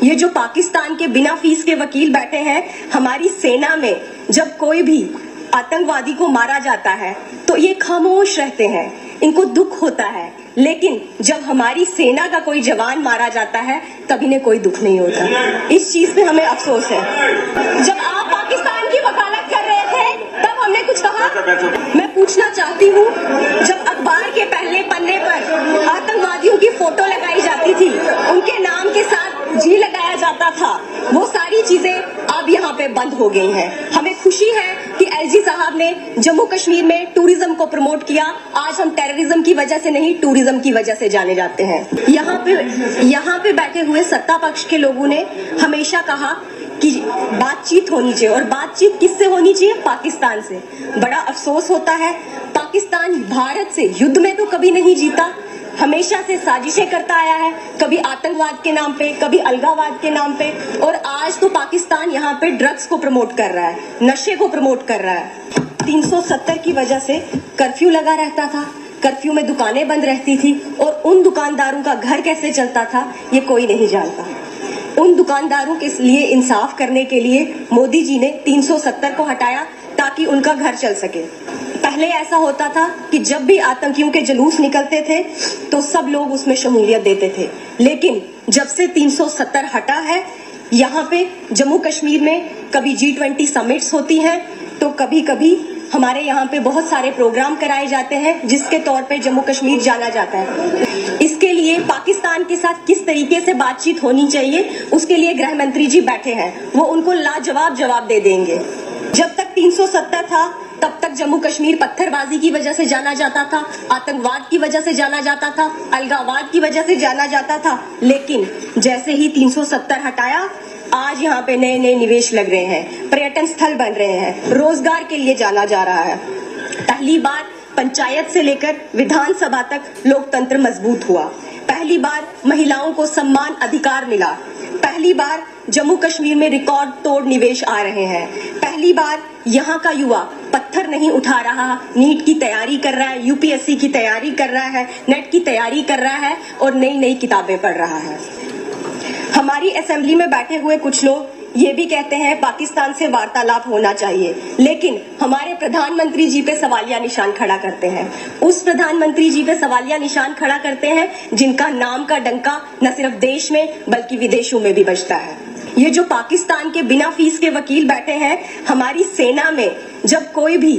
ये जो पाकिस्तान के बिना फीस के वकील बैठे हैं, हमारी सेना में जब कोई भी आतंकवादी को मारा जाता है तो ये खामोश रहते हैं, इनको दुख होता है, लेकिन जब हमारी सेना का कोई जवान मारा जाता है तब इन्हें कोई दुख नहीं होता। इस चीज पे हमें अफसोस है। जब आप पाकिस्तान की वकालत कर रहे थे तब हमने कुछ कहा? मैं पूछना चाहती हूँ, जब अखबार के पहले पन्ने पर आतंकवादियों की फोटो लगाई जाती थी, उनके नाम के साथ जी लगाया जाता था, वो सारी चीजें अब यहाँ पे बंद हो गई हैं। हमें खुशी है कि एलजी साहब ने जम्मू कश्मीर में टूरिज्म को प्रमोट किया। आज हम टेररिज्म की वजह से नहीं, टूरिज्म की वजह से जाने जाते हैं। यहाँ पे बैठे हुए सत्ता पक्ष के लोगों ने हमेशा कहा कि बातचीत होनी चाहिए, और बातचीत किससे होनी चाहिए? पाकिस्तान से। बड़ा अफसोस होता है, पाकिस्तान भारत से युद्ध में तो कभी नहीं जीता, हमेशा से साजिशें करता आया है, कभी आतंकवाद के नाम पे, कभी अलगावाद के नाम पे, और आज तो पाकिस्तान यहाँ पे ड्रग्स को प्रमोट कर रहा है, नशे को प्रमोट कर रहा है। 370 की वजह से कर्फ्यू लगा रहता था, कर्फ्यू में दुकानें बंद रहती थी, और उन दुकानदारों का घर कैसे चलता था ये कोई नहीं जानता। उन दुकानदारों के लिए इंसाफ करने के लिए मोदी जी ने 370 को हटाया ताकि उनका घर चल सके। पहले ऐसा होता था कि जब भी आतंकियों के जुलूस निकलते थे तो सब लोग उसमें शमूलियत देते थे, लेकिन जब से 370 हटा है, यहाँ पे जम्मू कश्मीर में कभी G20 समिट्स होती हैं तो कभी कभी हमारे यहाँ पे बहुत सारे प्रोग्राम कराए जाते हैं जिसके तौर पे जम्मू कश्मीर जाना जाता है। इसके लिए पाकिस्तान के साथ किस तरीके से बातचीत होनी चाहिए उसके लिए गृह मंत्री जी बैठे हैं, वो उनको लाजवाब जवाब दे देंगे। जब तक 370 था तब तक जम्मू कश्मीर पत्थरबाजी की वजह से जाना जाता था, आतंकवाद की वजह से जाना जाता था, अलगावाद की वजह से जाना जाता था, लेकिन जैसे ही 370 हटाया, आज यहाँ पे नए नए निवेश लग रहे हैं, पर्यटन स्थल बन रहे हैं, रोजगार के लिए जाना जा रहा है। पहली बार पंचायत से लेकर विधानसभा तक लोकतंत्र मजबूत हुआ, पहली बार महिलाओं को सम्मान अधिकार मिला, पहली बार जम्मू कश्मीर में रिकॉर्ड तोड़ निवेश आ रहे हैं, पहली बार यहाँ का युवा पत्थर नहीं उठा रहा, नीट की तैयारी कर रहा है, यूपीएससी की तैयारी कर रहा है, नेट की तैयारी कर रहा है और नई नई किताबें पढ़ रहा है। हमारी असेंबली में बैठे हुए कुछ लोग ये भी कहते हैं पाकिस्तान से वार्तालाप होना चाहिए, लेकिन हमारे प्रधानमंत्री जी पे सवालिया निशान खड़ा करते हैं। उस प्रधानमंत्री जी पे सवालिया निशान खड़ा करते हैं जिनका नाम का डंका न सिर्फ देश में बल्कि विदेशों में भी बजता है। ये जो पाकिस्तान के बिना फीस के वकील बैठे हैं, हमारी सेना में जब कोई भी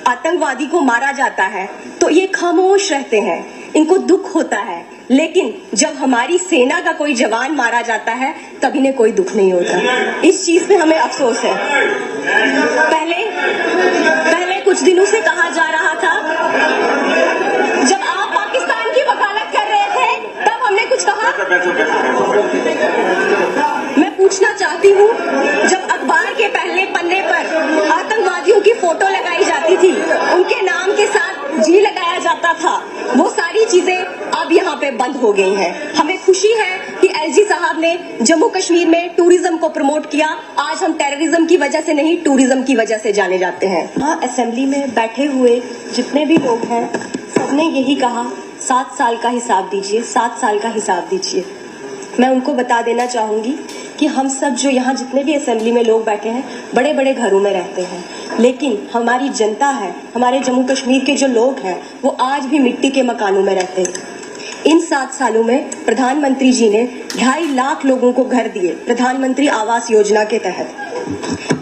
आतंकवादी को मारा जाता है तो ये खामोश रहते हैं, इनको दुख होता है, लेकिन जब हमारी सेना का कोई जवान मारा जाता है तब इन्हें कोई दुख नहीं होता। इस चीज पे हमें अफसोस है। पहले कुछ दिनों से कहा जा रहा था, जब आप पाकिस्तान की वकालत कर रहे थे तब हमने कुछ कहा? मैं पूछना चाहती हूँ, जब अखबार के पहले पन्ने पर आतंकवादियों की फोटो लगाई जाती थी, उनके नाम के साथ जी लगाया जाता था, वो सारी चीजें अब यहाँ पे बंद हो गई हैं। हमें खुशी है कि एलजी साहब ने जम्मू कश्मीर में टूरिज्म को प्रमोट किया। आज हम टेररिज्म की वजह से नहीं, टूरिज्म की वजह से जाने जाते हैं। हाँ, असेंबली में बैठे हुए जितने भी लोग हैं सबने यही कहा, 7 साल का हिसाब दीजिए, 7 साल का हिसाब दीजिए। मैं उनको बता देना चाहूंगी कि हम सब जो यहाँ जितने भी असेंबली में लोग बैठे हैं बड़े बड़े घरों में रहते हैं, लेकिन हमारी जनता है, हमारे जम्मू कश्मीर के जो लोग हैं वो आज भी मिट्टी के मकानों में रहते हैं। इन 7 सालों में प्रधानमंत्री जी ने 2.5 लाख लोगों को घर दिए प्रधानमंत्री आवास योजना के तहत।